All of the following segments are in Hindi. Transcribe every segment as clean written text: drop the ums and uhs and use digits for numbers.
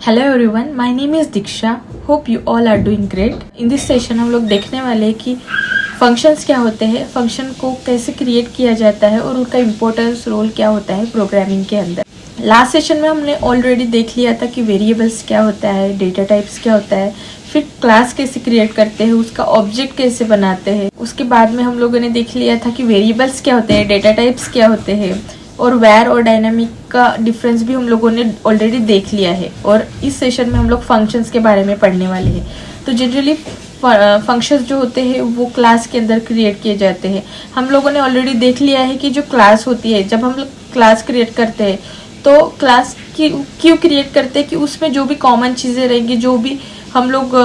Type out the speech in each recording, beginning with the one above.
Hello everyone, my name is Diksha. Hope you all are doing great. In this session हम लोग देखने वाले हैं कि फंक्शंस क्या होते हैं, फंक्शन को कैसे क्रिएट किया जाता है और उनका इम्पोर्टेंस रोल क्या होता है प्रोग्रामिंग के अंदर। लास्ट सेशन में हमने ऑलरेडी देख लिया था कि वेरिएबल्स क्या होता है, डेटा टाइप्स क्या होता है, फिर क्लास कैसे क्रिएट करते हैं, उसका ऑब्जेक्ट कैसे बनाते हैं। उसके बाद में हम लोगों ने देख लिया था कि वेरिएबल्स क्या होते हैं, डेटा टाइप्स क्या होते हैं और वेर और डायनामिक का डिफरेंस भी हम लोगों ने ऑलरेडी देख लिया है। और इस सेशन में हम लोग फंक्शंस के बारे में पढ़ने वाले हैं। तो जनरली फंक्शंस जो होते हैं वो क्लास के अंदर क्रिएट किए जाते हैं। हम लोगों ने ऑलरेडी देख लिया है कि जो क्लास होती है, जब हम लोग क्लास क्रिएट करते हैं तो क्लास की क्यों क्रिएट करते हैं कि उसमें जो भी कॉमन चीज़ें रहेंगी, जो भी हम लोग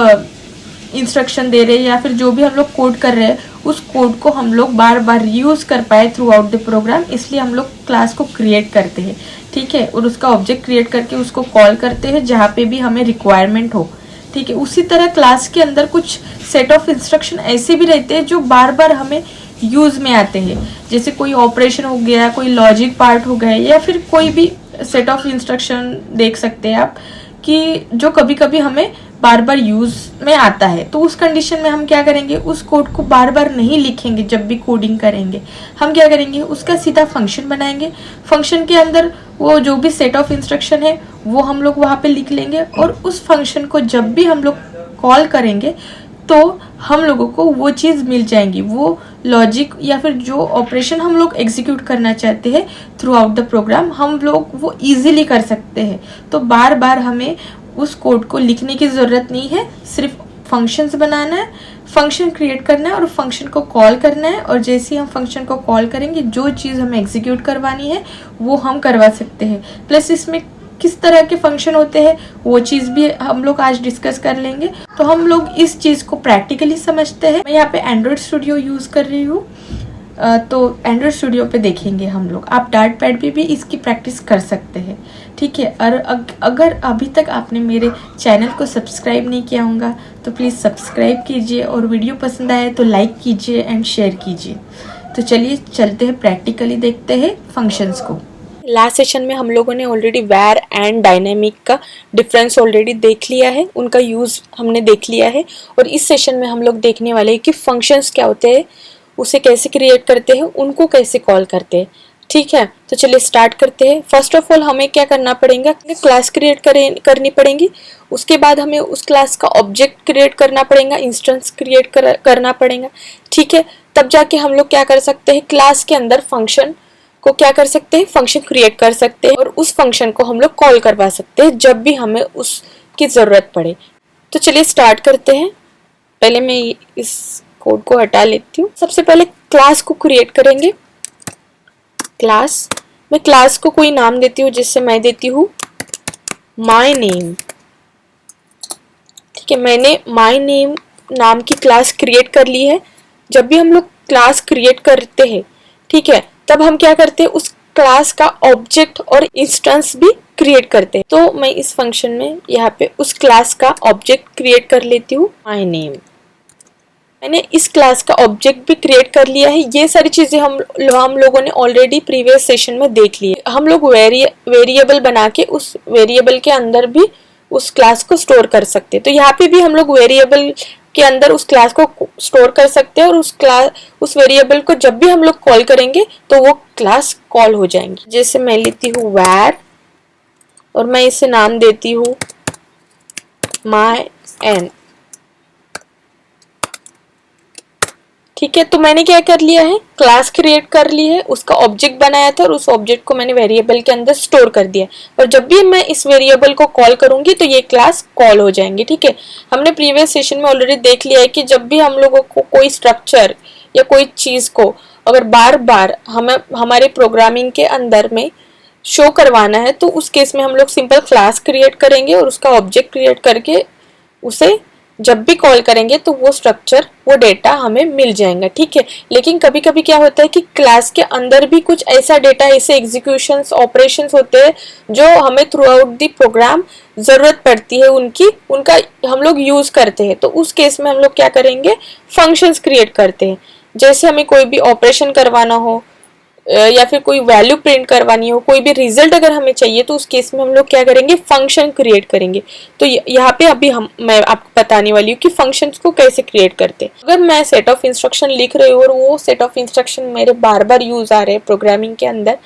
इंस्ट्रक्शन दे रहे हैं या फिर जो भी हम लोग कोड कर रहे हैं, उस कोड को हम लोग बार बार यूज़ कर पाए थ्रू आउट द प्रोग्राम। इसलिए हम लोग क्लास को क्रिएट करते हैं, ठीक है, और उसका ऑब्जेक्ट क्रिएट करके उसको कॉल करते हैं जहाँ पे भी हमें रिक्वायरमेंट हो, ठीक है। उसी तरह क्लास के अंदर कुछ सेट ऑफ इंस्ट्रक्शन ऐसे भी रहते हैं जो बार बार हमें यूज़ में आते हैं, जैसे कोई ऑपरेशन हो गया, कोई लॉजिक पार्ट हो गया, या फिर कोई भी सेट ऑफ इंस्ट्रक्शन देख सकते हैं आप कि जो कभी कभी हमें बार बार यूज में आता है। तो उस कंडीशन में हम क्या करेंगे, उस कोड को बार बार नहीं लिखेंगे। जब भी कोडिंग करेंगे हम क्या करेंगे, उसका सीधा फंक्शन बनाएंगे। फंक्शन के अंदर वो जो भी सेट ऑफ इंस्ट्रक्शन है वो हम लोग वहाँ पे लिख लेंगे, और उस फंक्शन को जब भी हम लोग कॉल करेंगे तो हम लोगों को वो चीज़ मिल जाएंगी, वो लॉजिक या फिर जो ऑपरेशन हम लोग एग्जीक्यूट करना चाहते हैं थ्रू आउट द प्रोग्राम, हम लोग वो इजीली कर सकते हैं। तो बार बार हमें उस कोड को लिखने की ज़रूरत नहीं है, सिर्फ फंक्शंस बनाना है, फंक्शन क्रिएट करना है और फंक्शन को कॉल करना है। और जैसे ही हम फंक्शन को कॉल करेंगे, जो चीज़ हमें एग्जीक्यूट करवानी है वो हम करवा सकते हैं। प्लस इसमें किस तरह के फंक्शन होते हैं वो चीज़ भी हम लोग आज डिस्कस कर लेंगे। तो हम लोग इस चीज़ को प्रैक्टिकली समझते हैं। मैं यहाँ पे एंड्रॉयड स्टूडियो यूज़ कर रही हूँ, तो एंड्रॉयड स्टूडियो पे देखेंगे हम लोग। आप डार्ट पैड पे भी इसकी प्रैक्टिस कर सकते हैं, ठीक है। और अगर अभी तक आपने मेरे चैनल को सब्सक्राइब नहीं किया होगा तो प्लीज़ सब्सक्राइब कीजिए, और वीडियो पसंद आए तो लाइक कीजिए एंड शेयर कीजिए। तो चलिए चलते हैं, प्रैक्टिकली देखते हैं फंक्शंस को। लास्ट सेशन में हम लोगों ने ऑलरेडी वेर एंड डायनेमिक का डिफरेंस ऑलरेडी देख लिया है, उनका यूज़ हमने देख लिया है। और इस सेशन में हम लोग देखने वाले हैं कि फंक्शंस क्या होते हैं, उसे कैसे क्रिएट करते हैं, उनको कैसे कॉल करते हैं, ठीक है। तो चलिए स्टार्ट करते हैं। फर्स्ट ऑफ ऑल हमें क्या करना पड़ेगा, क्लास क्रिएट करनी पड़ेगी। उसके बाद हमें उस क्लास का ऑब्जेक्ट क्रिएट करना पड़ेगा, इंस्टेंस क्रिएट करना पड़ेगा, ठीक है। तब जाके हम लोग क्या कर सकते हैं, क्लास के अंदर फंक्शन को क्या कर सकते हैं, फंक्शन क्रिएट कर सकते हैं, और उस फंक्शन को हम लोग कॉल करवा सकते हैं जब भी हमें उसकी ज़रूरत पड़े। तो चलिए स्टार्ट करते हैं। पहले मैं इस कोड को हटा लेती हूँ। सबसे पहले क्लास को क्रिएट करेंगे। क्लास, मैं क्लास को कोई नाम देती हूँ, जिससे मैं देती हूँ माय नेम, ठीक है। मैंने माय नेम नाम की क्लास क्रिएट कर ली है। जब भी हम लोग क्लास क्रिएट करते हैं, ठीक है, तब हम क्या करते हैं, उस क्लास का ऑब्जेक्ट और इंस्टेंस भी क्रिएट करते हैं। तो मैं इस फंक्शन में यहाँ पे उस क्लास का ऑब्जेक्ट क्रिएट कर लेती हूँ, माय नेम। मैंने इस क्लास का ऑब्जेक्ट भी क्रिएट कर लिया है। ये सारी चीज़ें हम लोगों ने ऑलरेडी प्रीवियस सेशन में देख ली है। हम लोग वेरिएबल बना के उस वेरिएबल के अंदर भी उस क्लास को स्टोर कर सकते हैं। तो यहाँ पे भी हम लोग वेरिएबल के अंदर उस क्लास को स्टोर कर सकते हैं, और उस वेरिएबल को जब भी हम लोग कॉल करेंगे तो वो क्लास कॉल हो जाएंगी। जैसे मैं लेती हूँ var, और मैं इसे नाम देती हूँ my n, ठीक है। तो मैंने क्या कर लिया है, क्लास क्रिएट कर ली है, उसका ऑब्जेक्ट बनाया था, और उस ऑब्जेक्ट को मैंने वेरिएबल के अंदर स्टोर कर दिया। और जब भी मैं इस वेरिएबल को कॉल करूंगी तो ये क्लास कॉल हो जाएंगी, ठीक है। हमने प्रीवियस सेशन में ऑलरेडी देख लिया है कि जब भी हम लोगों को कोई स्ट्रक्चर या कोई चीज़ को अगर बार बार हमें हमारे प्रोग्रामिंग के अंदर में शो करवाना है, तो उस केस में हम लोग सिंपल क्लास क्रिएट करेंगे और उसका ऑब्जेक्ट क्रिएट करके उसे जब भी कॉल करेंगे तो वो स्ट्रक्चर, वो डेटा हमें मिल जाएगा, ठीक है। लेकिन कभी कभी क्या होता है कि क्लास के अंदर भी कुछ ऐसा डेटा, ऐसे एग्जीक्यूशंस, ऑपरेशंस होते हैं जो हमें थ्रू आउट द प्रोग्राम ज़रूरत पड़ती है, उनका हम लोग यूज़ करते हैं। तो उस केस में हम लोग क्या करेंगे, फंक्शंस क्रिएट करते हैं। जैसे हमें कोई भी ऑपरेशन करवाना हो, या फिर कोई वैल्यू प्रिंट करवानी हो, कोई भी रिजल्ट अगर हमें चाहिए, तो उस केस में हम लोग क्या करेंगे, फंक्शन क्रिएट करेंगे। तो यहाँ पे अभी मैं आपको बताने वाली हूँ कि फंक्शंस को कैसे क्रिएट करते हैं। अगर मैं सेट ऑफ इंस्ट्रक्शन लिख रही हूँ और वो सेट ऑफ इंस्ट्रक्शन मेरे बार बार यूज आ रहे हैं प्रोग्रामिंग के अंदर,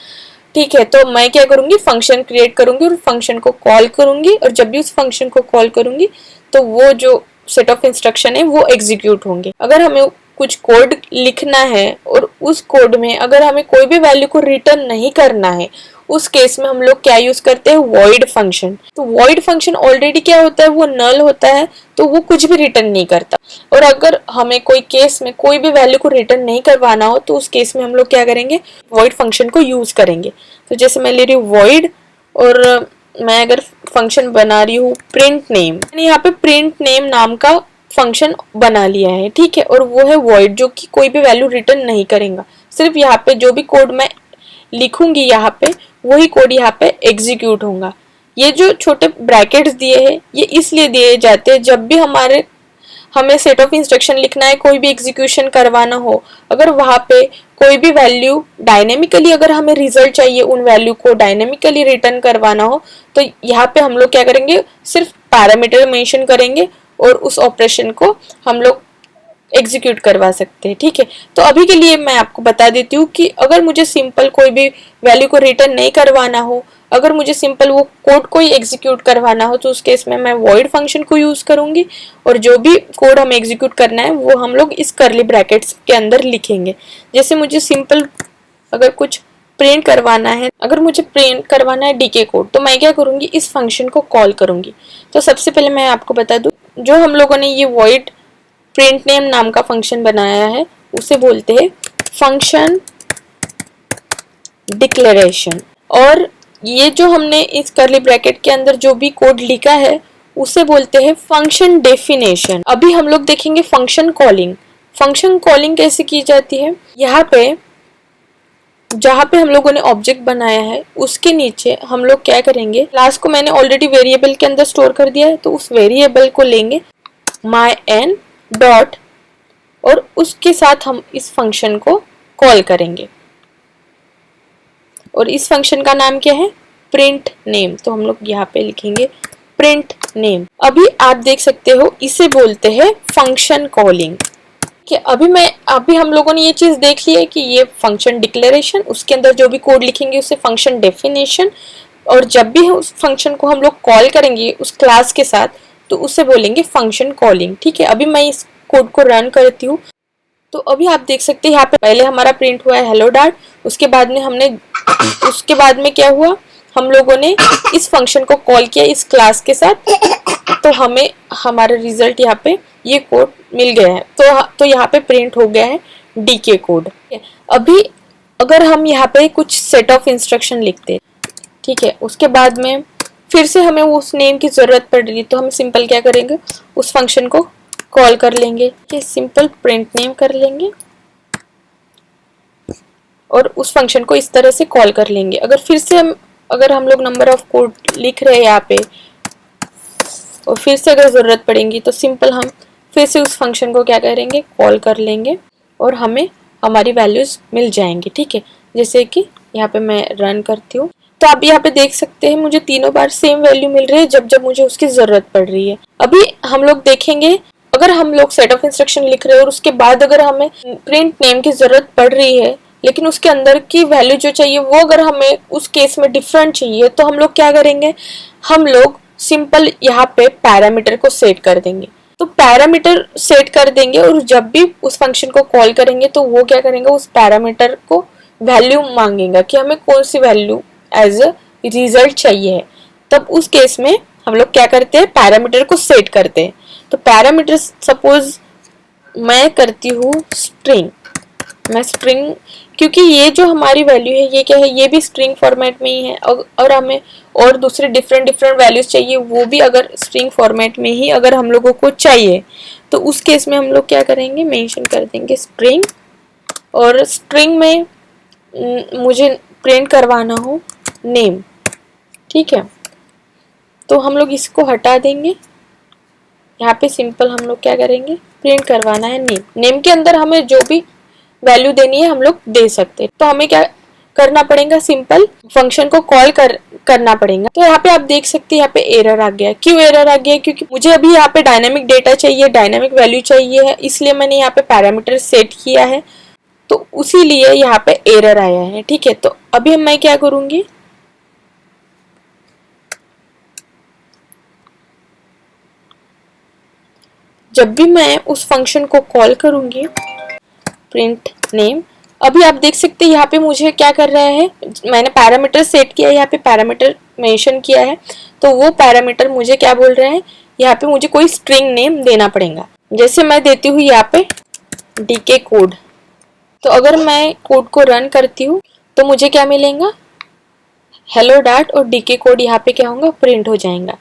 ठीक है, तो मैं क्या करूंगी, फंक्शन क्रिएट करूंगी और फंक्शन को कॉल करूंगी, और जब भी उस फंक्शन को कॉल करूंगी तो वो जो सेट ऑफ इंस्ट्रक्शन है वो एग्जीक्यूट होंगे। अगर हमें कुछ कोड लिखना है और उस कोड में अगर हमें कोई भी वैल्यू को रिटर्न नहीं करना है, उस केस में हम लोग क्या यूज करते हैं, वॉइड फंक्शन। तो वॉइड फंक्शन ऑलरेडी क्या होता है, वो नल होता है, तो वो कुछ भी रिटर्न नहीं करता। और अगर हमें कोई केस में कोई भी वैल्यू को रिटर्न नहीं करवाना हो, तो उस केस में हम लोग क्या करेंगे, वॉइड फंक्शन को यूज करेंगे। तो जैसे मैं ले रही हूँ वॉइड, और मैं अगर फंक्शन बना रही हूँ प्रिंट नेम, मैंने यहाँ पे प्रिंट नेम नाम का फंक्शन बना लिया है, ठीक है, और वो है वॉइड, जो कि कोई भी वैल्यू रिटर्न नहीं करेगा। सिर्फ यहाँ पे जो भी कोड मैं लिखूंगी यहाँ पे, वही कोड यहाँ पे एग्जीक्यूट होगा। ये जो छोटे ब्रैकेट्स दिए हैं, ये इसलिए दिए जाते हैं जब भी हमें सेट ऑफ इंस्ट्रक्शन लिखना है, कोई भी एग्जीक्यूशन करवाना हो, अगर वहां पे कोई भी वैल्यू डायनेमिकली, अगर हमें रिजल्ट चाहिए, उन वैल्यू को डायनेमिकली रिटर्न करवाना हो, तो यहाँ पे हम लोग क्या करेंगे, सिर्फ पैरामीटर मेंशन करेंगे और उस ऑपरेशन को हम लोग एग्जीक्यूट करवा सकते हैं, ठीक है। तो अभी के लिए मैं आपको बता देती हूँ कि अगर मुझे सिंपल कोई भी वैल्यू को रिटर्न नहीं करवाना हो, अगर मुझे सिंपल वो कोड को ही एग्जीक्यूट करवाना हो, तो उस केस में मैं वॉइड फंक्शन को यूज करूंगी, और जो भी कोड हमें एग्जीक्यूट करना है वो हम लोग इस करली ब्रैकेट्स के अंदर लिखेंगे। जैसे मुझे सिंपल अगर कुछ प्रिंट करवाना है, अगर मुझे प्रिंट करवाना है डीके कोड, तो मैं क्या करूंगी, इस फंक्शन को कॉल करूंगी। तो सबसे पहले मैं आपको बता दूं, जो हम लोगों ने ये वॉइड प्रिंट नेम नाम का फंक्शन बनाया है, उसे बोलते हैं फंक्शन डिक्लेरेशन। और ये जो हमने इस करली ब्रैकेट के अंदर जो भी कोड लिखा है, उसे बोलते हैं फंक्शन डेफिनेशन। अभी हम लोग देखेंगे फंक्शन कॉलिंग। फंक्शन कॉलिंग कैसे की जाती है, यहाँ पे जहाँ पे हम लोगों ने ऑब्जेक्ट बनाया है, उसके नीचे हम लोग क्या करेंगे, क्लास को मैंने ऑलरेडी वेरिएबल के अंदर स्टोर कर दिया है, तो उस वेरिएबल को लेंगे my n डॉट, और उसके साथ हम इस फंक्शन को कॉल करेंगे, और इस फंक्शन का नाम क्या है, प्रिंट नेम। तो हम लोग यहाँ पे लिखेंगे प्रिंट नेम। अभी आप देख सकते हो, इसे बोलते हैं फंक्शन कॉलिंग। कि अभी हम लोगों ने ये चीज देख ली है कि ये फंक्शन डिक्लेरेशन, उसके अंदर जो भी कोड लिखेंगे उसे फंक्शन डेफिनेशन, और जब भी उस फंक्शन को हम लोग कॉल करेंगे उस क्लास के साथ, तो उसे बोलेंगे फंक्शन कॉलिंग, ठीक है। अभी मैं इस कोड को रन करती हूँ, तो अभी आप देख सकते हैं यहाँ पे पहले हमारा प्रिंट हुआ है हेलो डॉट, उसके बाद में क्या हुआ, हम लोगों ने इस फंक्शन को कॉल किया इस क्लास के साथ, तो हमें हमारा रिजल्ट यहाँ पे ये कोड मिल गया है। तो यहाँ पे प्रिंट हो गया है डीके कोड। अभी अगर हम यहाँ पे कुछ सेट ऑफ इंस्ट्रक्शन लिखते हैं, ठीक है, उसके बाद में फिर से हमें उस नेम की जरूरत पड़ रही है, तो हम सिंपल क्या करेंगे, उस फंक्शन को कॉल कर लेंगे, ये सिंपल प्रिंट नेम कर लेंगे और उस फंक्शन को इस तरह से कॉल कर लेंगे। अगर हम लोग नंबर ऑफ कोड लिख रहे हैं यहाँ पे, और फिर से अगर जरूरत पड़ेगी, तो सिंपल हम फिर से उस फंक्शन को क्या करेंगे, कॉल कर लेंगे, और हमें हमारी वैल्यूज मिल जाएंगी, ठीक है। जैसे कि यहाँ पे मैं रन करती हूँ, तो आप यहाँ पे देख सकते हैं मुझे तीनों बार सेम वैल्यू मिल रही है जब जब मुझे उसकी जरूरत पड़ रही है। अभी हम लोग देखेंगे, अगर हम लोग सेट ऑफ इंस्ट्रक्शन लिख रहे हैं और उसके बाद अगर हमें प्रिंट नेम की जरूरत पड़ रही है, लेकिन उसके अंदर की वैल्यू जो चाहिए वो अगर हमें उस केस में डिफरेंट चाहिए, तो हम लोग क्या करेंगे, हम लोग सिंपल यहाँ पे पैरामीटर को सेट कर देंगे। तो पैरामीटर सेट कर देंगे, और जब भी उस फंक्शन को कॉल करेंगे तो वो क्या करेंगे, उस पैरामीटर को वैल्यू मांगेगा कि हमें कौन सी वैल्यू एज अ रिजल्ट चाहिए है। तब उस केस में हम लोग क्या करते हैं, पैरामीटर को सेट करते हैं। तो पैरामीटर सपोज मैं करती हूँ स्ट्रिंग, क्योंकि ये जो हमारी वैल्यू है ये क्या है, ये भी स्ट्रिंग फॉर्मेट में ही है, और हमें और दूसरे डिफरेंट वैल्यूज चाहिए, वो भी अगर स्ट्रिंग फॉर्मेट में ही अगर हम लोगों को चाहिए, तो उस केस में हम लोग क्या करेंगे, मेंशन कर देंगे स्ट्रिंग, और स्ट्रिंग में मुझे प्रिंट करवाना हो नेम, ठीक है। तो हम लोग इसको हटा देंगे, यहाँ पे सिंपल हम लोग क्या करेंगे, प्रिंट करवाना है नेम। नेम के अंदर हमें जो भी वैल्यू देनी है हम लोग दे सकते हैं। तो हमें क्या करना पड़ेगा, सिंपल फंक्शन को कॉल करना पड़ेगा। तो यहाँ पे आप देख सकते हैं यहाँ पे एरर आ गया। क्यों एरर आ गया? क्योंकि मुझे अभी यहाँ पे डायनामिक डेटा चाहिए, डायनामिक वैल्यू चाहिए है, इसलिए मैंने यहाँ पे पैरामीटर सेट किया है, तो उसी लिए यहाँ पे एरर आया है। ठीक है, तो अभी मैं क्या करूंगी, जब भी मैं उस फंक्शन को कॉल करूंगी प्रिंट नेम, अभी आप देख सकते हैं यहाँ पे मुझे क्या कर रहा है, मैंने पैरामीटर सेट किया है, यहाँ पे पैरामीटर मेंशन किया है, तो वो पैरामीटर मुझे क्या बोल रहे हैं, यहाँ पे मुझे कोई स्ट्रिंग नेम देना पड़ेगा। जैसे मैं देती हूँ यहाँ पे डीके कोड, तो अगर मैं कोड को रन करती हूँ तो मुझे क्या मिलेगा, हेलो डॉट और डीके कोड यहाँ पे क्या होगा, प्रिंट हो जाएगा।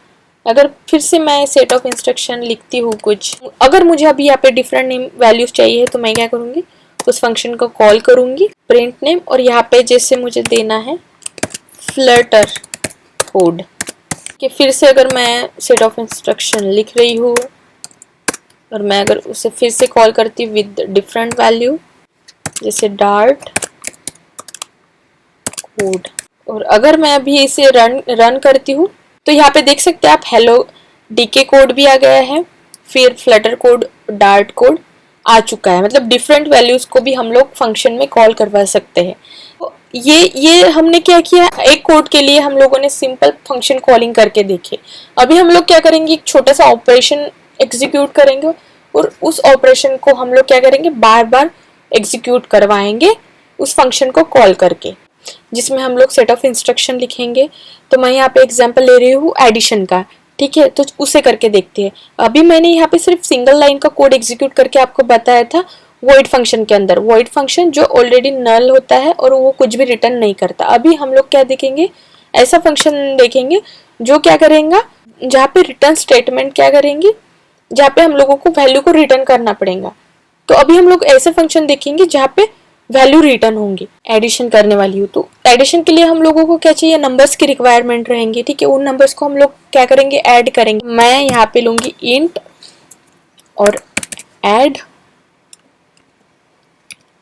अगर फिर से मैं सेट ऑफ इंस्ट्रक्शन लिखती हूँ कुछ, अगर मुझे अभी यहाँ पे डिफरेंट नेम वैल्यूज चाहिए तो मैं क्या करूँगी, उस फंक्शन को कॉल करूँगी प्रिंट नेम, और यहाँ पे जैसे मुझे देना है फ्लटर कोड कि फिर से अगर मैं सेट ऑफ इंस्ट्रक्शन लिख रही हूँ और मैं अगर उसे फिर से कॉल करती हूँ विद डिफरेंट वैल्यू जैसे डार्ट कोड, और अगर मैं अभी इसे रन करती हूँ तो यहाँ पे देख सकते हैं आप हेलो डीके कोड भी आ गया है, फिर फ्लटर कोड, डार्ट कोड आ चुका है। मतलब डिफरेंट वैल्यूज को भी हम लोग फंक्शन में कॉल करवा सकते हैं। तो ये हमने क्या किया, एक कोड के लिए हम लोगों ने सिंपल फंक्शन कॉलिंग करके देखे। अभी हम लोग क्या करेंगे, एक छोटा सा ऑपरेशन एग्जीक्यूट करेंगे और उस ऑपरेशन को हम लोग क्या करेंगे, बार बार एग्जीक्यूट करवाएंगे उस फंक्शन को कॉल करके, जिसमें हम लोग सेट ऑफ इंस्ट्रक्शन लिखेंगे। तो मैं यहाँ पे एग्जांपल ले रही हूँ एडिशन का, ठीक है, तो उसे करके देखते हैं। अभी मैंने यहाँ पे सिर्फ सिंगल लाइन का कोड एग्जीक्यूट करके आपको बताया था वॉइड फंक्शन के अंदर, वॉइड फंक्शन जो ऑलरेडी नल होता है और वो कुछ भी रिटर्न नहीं करता। अभी हम लोग क्या देखेंगे, ऐसा फंक्शन देखेंगे जो क्या करेगा, जहाँ पे रिटर्न स्टेटमेंट क्या करेंगे, जहाँ पे हम लोगों को वैल्यू को रिटर्न करना पड़ेगा। तो अभी हम लोग ऐसे फंक्शन देखेंगे जहाँ पे वैल्यू रिटर्न होंगी। एडिशन करने वाली हूँ तो एडिशन के लिए हम लोगों को क्या चाहिए, नंबर्स की रिक्वायरमेंट रहेंगी। ठीक है, उन नंबर्स को हम लोग क्या करेंगे, ऐड करेंगे। मैं यहाँ पे लूंगी इंट और ऐड,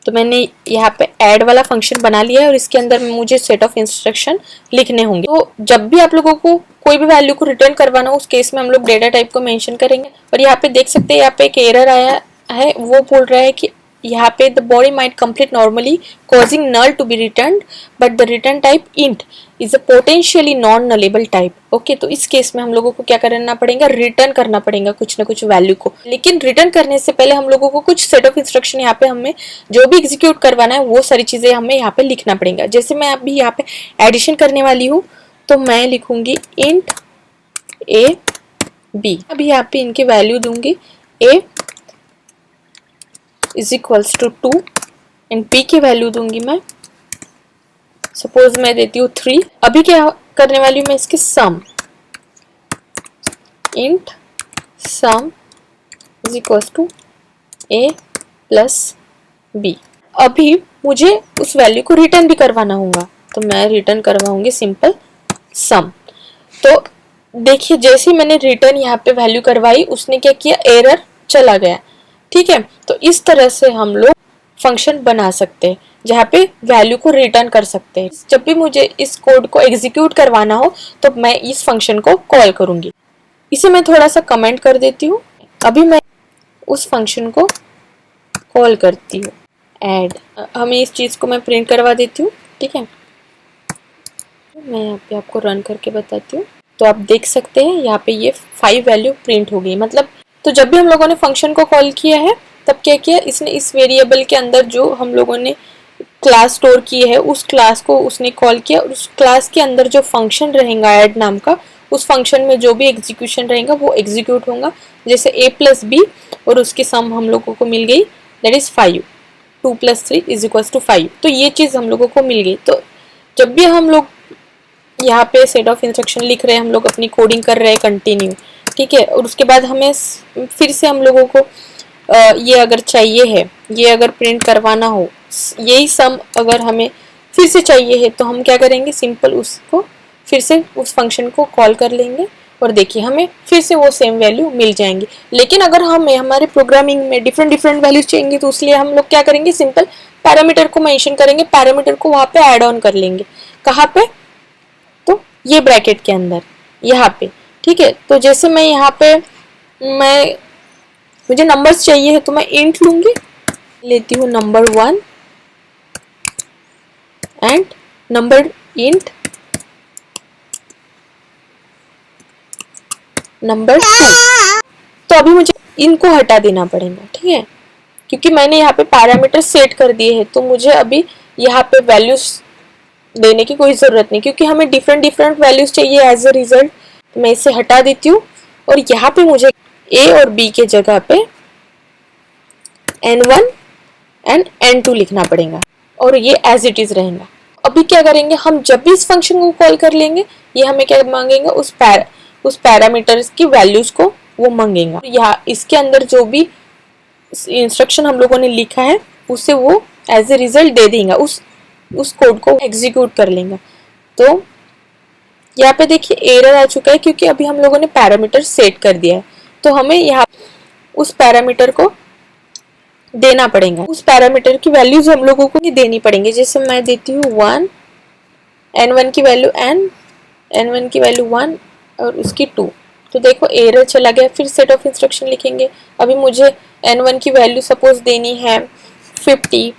तो मैंने यहाँ पे ऐड वाला फंक्शन बना लिया है और इसके अंदर मुझे सेट ऑफ इंस्ट्रक्शन लिखने होंगे। तो जब भी आप लोगों को कोई भी वैल्यू को रिटर्न करवाना हो, उस केस में हम लोग डेटा टाइप को मेंशन करेंगे। और यहाँ पे देख सकते हैं, यहाँ पे एक एरर आया है, वो बोल रहा है कि यहाँ पे the body might complete normally causing null to be return but the return type int is a potentially non nullable type. Okay, तो इस केस में हम लोगों को क्या करना पड़ेगा, रिटर्न करना पड़ेगा कुछ ना कुछ वैल्यू को। लेकिन रिटर्न करने से पहले हम लोगों को कुछ सेट ऑफ इंस्ट्रक्शन यहाँ पे हमें जो भी एग्जीक्यूट करवाना है वो सारी चीजें हमें यहाँ पे लिखना पड़ेगा। जैसे मैं अभी यहाँ पे एडिशन करने वाली हूँ तो मैं लिखूंगी इंट ए बी। अभी यहाँ पे इनकी वैल्यू दूंगी, A is equals to 2 and P की वैल्यू दूंगी मैं, सपोज मैं देती हूँ 3। अभी क्या करने वाली हूँ मैं, इसकी सम, इंट sum is equals to A plus B. अभी मुझे उस वैल्यू को रिटर्न भी करवाना होगा, तो मैं रिटर्न करवाऊंगी सिंपल सम। तो देखिए जैसे मैंने रिटर्न यहाँ पे वैल्यू करवाई, उसने क्या किया, एरर चला गया। ठीक है, तो इस तरह से हम लोग फंक्शन बना सकते हैं जहाँ पे वैल्यू को रिटर्न कर सकते हैं। जब भी मुझे इस कोड को एग्जीक्यूट करवाना हो तो मैं इस फंक्शन को कॉल करूंगी। इसे मैं थोड़ा सा कमेंट कर देती हूँ। अभी मैं उस फंक्शन को कॉल करती हूँ ऐड, हमें इस चीज को मैं प्रिंट करवा देती हूँ। ठीक है, मैं यहाँ पे आपको रन करके बताती हूँ। तो आप देख सकते हैं यहाँ पे ये 5 वैल्यू प्रिंट हो गई। मतलब तो जब भी हम लोगों ने फंक्शन को कॉल किया है तब क्या किया, इसने इस वेरिएबल के अंदर जो हम लोगों ने क्लास स्टोर की है उस क्लास को उसने कॉल किया, और उस क्लास के अंदर जो फंक्शन रहेगा ऐड नाम का, उस फंक्शन में जो भी एग्जीक्यूशन रहेगा वो एग्जीक्यूट होगा। जैसे a प्लस बी और उसकी सम हम लोगों को मिल गई, दैट इज 5, 2 + 3 = 5। तो ये चीज़ हम लोगों को मिल गई। तो जब भी हम लोग यहाँ पे सेट ऑफ इंस्ट्रक्शन लिख रहे हैं, हम लोग अपनी कोडिंग कर रहे हैं कंटिन्यू, ठीक है, और उसके बाद हमें फिर से हम लोगों को ये अगर चाहिए है, ये अगर प्रिंट करवाना हो, यही सम अगर हमें फिर से चाहिए है तो हम क्या करेंगे, सिंपल उसको फिर से उस फंक्शन को कॉल कर लेंगे और देखिए हमें फिर से वो सेम वैल्यू मिल जाएंगी। लेकिन अगर हमें हमारे प्रोग्रामिंग में डिफरेंट वैल्यूज चाहिए तो उसलिए हम लोग क्या करेंगे, सिंपल पैरामीटर को मेंशन करेंगे, पैरामीटर को वहां पे ऐड ऑन कर लेंगे। कहाँ पे? तो ये ब्रैकेट के अंदर, यहाँ पे, ठीक है। तो जैसे मैं यहाँ पे मुझे नंबर्स चाहिए है तो मैं इंट लूंगी, लेती हूँ number 1 and number int number 2। तो अभी मुझे इनको हटा देना पड़ेगा, ठीक है, क्योंकि मैंने यहाँ पे पैरामीटर सेट कर दिए हैं। तो मुझे अभी यहाँ पे वैल्यूज देने की कोई ज़रूरत नहीं, क्योंकि हमें डिफरेंट वैल्यूज चाहिए एज अ रिजल्ट। तो मैं इसे हटा देती हूँ और यहाँ पे मुझे a और b के जगह पे n1 एंड n2 लिखना पड़ेगा और ये एज इट इज रहेगा। अभी क्या करेंगे हम, जब भी इस फंक्शन को कॉल कर लेंगे ये हमें क्या मांगेगा, उस पैरामीटर्स की वैल्यूज को वो मांगेगा। यहाँ इसके अंदर जो भी इंस्ट्रक्शन हम लोगों ने लिखा है उसे वो एज ए रिजल्ट दे देगा, उस कोड को एग्जीक्यूट कर लेगा। तो यहाँ पे देखिए एरर आ चुका है, क्योंकि अभी हम लोगों ने पैरामीटर सेट कर दिया है। तो हमें यहाँ उस पैरामीटर को देना पड़ेगा, उस पैरामीटर की वैल्यूज हम लोगों को देनी पड़ेंगे। जैसे मैं देती हूँ 1, n1 की वैल्यू n1 की वैल्यू 1 और उसकी 2। तो देखो एरर चला गया। फिर सेट ऑफ इंस्ट्रक्शन लिखेंगे। अभी मुझे n1 की वैल्यू सपोज देनी है 50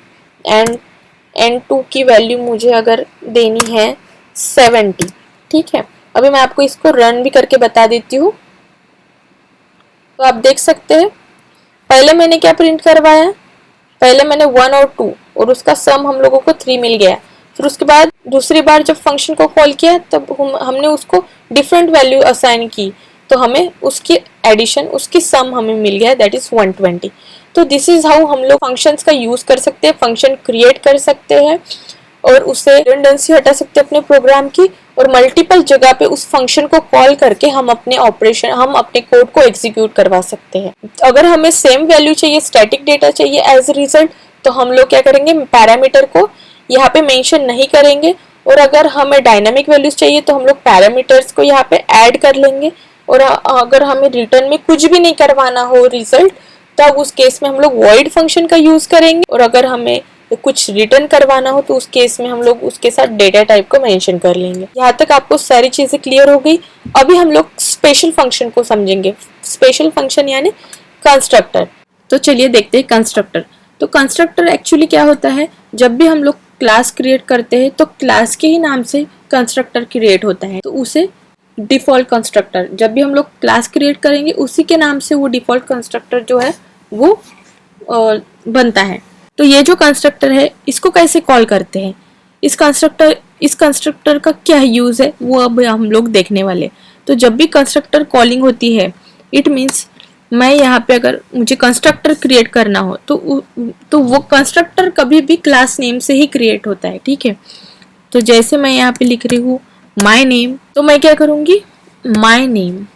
एंड n2 की वैल्यू मुझे अगर देनी है 70, ठीक है। अभी मैं आपको इसको रन भी करके बता देती हूँ। तो आप देख सकते हैं पहले मैंने क्या प्रिंट करवाया, पहले मैंने 1 और 2 और उसका सम हम लोगों को 3 मिल गया। फिर उसके बाद दूसरी बार जब फंक्शन को कॉल किया तब हमने उसको डिफरेंट वैल्यू असाइन की, तो हमें उसकी एडिशन, उसकी सम हमें मिल गया, दैट इज 120। तो दिस इज हाउ हम लोग फंक्शंस का यूज कर सकते हैं, फंक्शन क्रिएट कर सकते हैं और उससे रिडंडेंसी हटा सकते हैं अपने प्रोग्राम की, और मल्टीपल जगह पे उस फंक्शन को कॉल करके हम अपने कोड को एग्जीक्यूट करवा सकते हैं। अगर हमें सेम वैल्यू चाहिए, स्टैटिक डेटा चाहिए एज रिजल्ट, तो हम लोग क्या करेंगे, पैरामीटर को यहाँ पे मेंशन नहीं करेंगे, और अगर हमें डायनामिक वैल्यूज चाहिए तो हम लोग पैरामीटर्स को यहाँ पे ऐड कर लेंगे। और अगर हमें रिटर्न में कुछ भी नहीं करवाना हो रिजल्ट, तब उस केस में हम लोग वॉइड फंक्शन का यूज करेंगे, और अगर हमें कुछ रिटर्न करवाना हो तो उस केस में हम लोग उसके साथ डेटा टाइप को मेंशन कर लेंगे। यहाँ तक आपको सारी चीजें क्लियर हो गई। अभी हम लोग स्पेशल फंक्शन को समझेंगे। स्पेशल फंक्शन यानी कंस्ट्रक्टर। तो चलिए देखते हैं कंस्ट्रक्टर। तो कंस्ट्रक्टर एक्चुअली क्या होता है, जब भी हम लोग क्लास क्रिएट करते हैं तो क्लास के ही नाम से कंस्ट्रक्टर क्रिएट होता है, तो उसे डिफॉल्ट कंस्ट्रक्टर, जब भी हम लोग क्लास क्रिएट करेंगे उसी के नाम से वो डिफॉल्ट कंस्ट्रक्टर जो है वो बनता है। तो ये जो कंस्ट्रक्टर है इसको कैसे कॉल करते हैं, इस कंस्ट्रक्टर का क्या यूज है वो अब हम लोग देखने वाले। तो जब भी कंस्ट्रक्टर कॉलिंग होती है, इट मीन्स मैं यहाँ पे अगर मुझे कंस्ट्रक्टर क्रिएट करना हो तो वो कंस्ट्रक्टर कभी भी क्लास नेम से ही क्रिएट होता है, ठीक है। तो जैसे मैं यहाँ पे लिख रही हूँ माई नेम, तो मैं क्या करूंगी, माई नेम,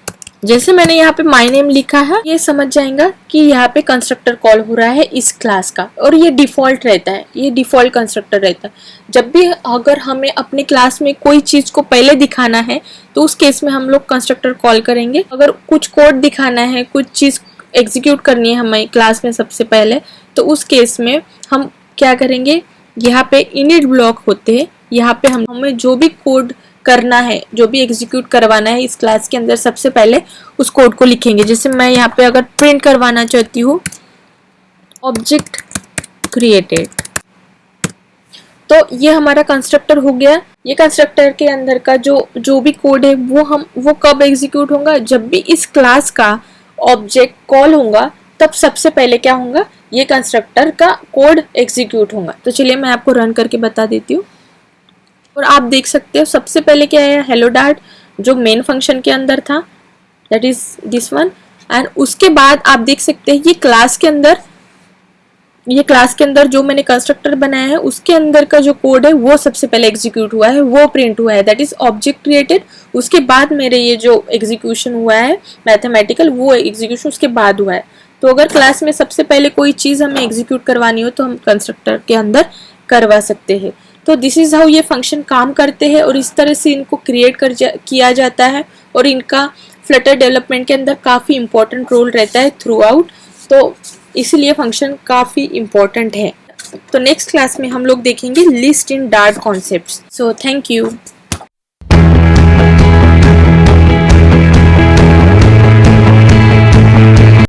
जैसे मैंने यहाँ पे माई नेम लिखा है ये समझ जाएगा कि यहाँ पे कंस्ट्रक्टर कॉल हो रहा है इस क्लास का, और ये डिफॉल्ट रहता है, ये डिफॉल्ट कंस्ट्रक्टर रहता है। जब भी अगर हमें अपने क्लास में कोई चीज को पहले दिखाना है तो उस केस में हम लोग कंस्ट्रक्टर कॉल करेंगे। अगर कुछ कोड दिखाना है, कुछ चीज एग्जीक्यूट करनी है हमें क्लास में सबसे पहले, तो उस केस में हम क्या करेंगे, यहाँ पे इनिट ब्लॉक होते हैं, यहाँ पे हमें जो भी कोड करना है, जो भी एग्जीक्यूट करवाना है इस क्लास के अंदर, सबसे पहले उस कोड को लिखेंगे। जैसे मैं यहाँ पे अगर प्रिंट करवाना चाहती हूँ ऑब्जेक्ट क्रिएटेड, तो ये हमारा कंस्ट्रक्टर हो गया। ये कंस्ट्रक्टर के अंदर का जो भी कोड है वो कब एग्जीक्यूट होगा, जब भी इस क्लास का ऑब्जेक्ट कॉल होगा तब सबसे पहले क्या होगा, ये कंस्ट्रक्टर का कोड एग्जीक्यूट होगा। तो चलिए मैं आपको रन करके बता देती हूँ। और आप देख सकते हो सबसे पहले क्या है, हेलो डार्ट जो मेन फंक्शन के अंदर था, that is this one. And उसके बाद आप देख सकते हैं ये क्लास के अंदर जो मैंने कंस्ट्रक्टर बनाया है उसके अंदर का जो कोड है वो सबसे पहले एग्जीक्यूट हुआ है, वो प्रिंट हुआ है, दैट इज ऑब्जेक्ट क्रिएटेड। उसके बाद मेरे ये जो एग्जीक्यूशन हुआ है मैथमेटिकल, वो एग्जीक्यूशन उसके बाद हुआ है। तो अगर क्लास में सबसे पहले कोई चीज हमें एग्जीक्यूट करवानी हो तो हम कंस्ट्रक्टर के अंदर करवा सकते हैं। तो दिस इज हाउ ये फंक्शन काम करते हैं, और इस तरह से इनको क्रिएट किया जाता है, और इनका फ्लटर डेवलपमेंट के अंदर काफ़ी इंपॉर्टेंट रोल रहता है थ्रू आउट। तो इसीलिए फंक्शन काफ़ी इंपॉर्टेंट है। तो नेक्स्ट क्लास में हम लोग देखेंगे list in dart concepts. So thank you.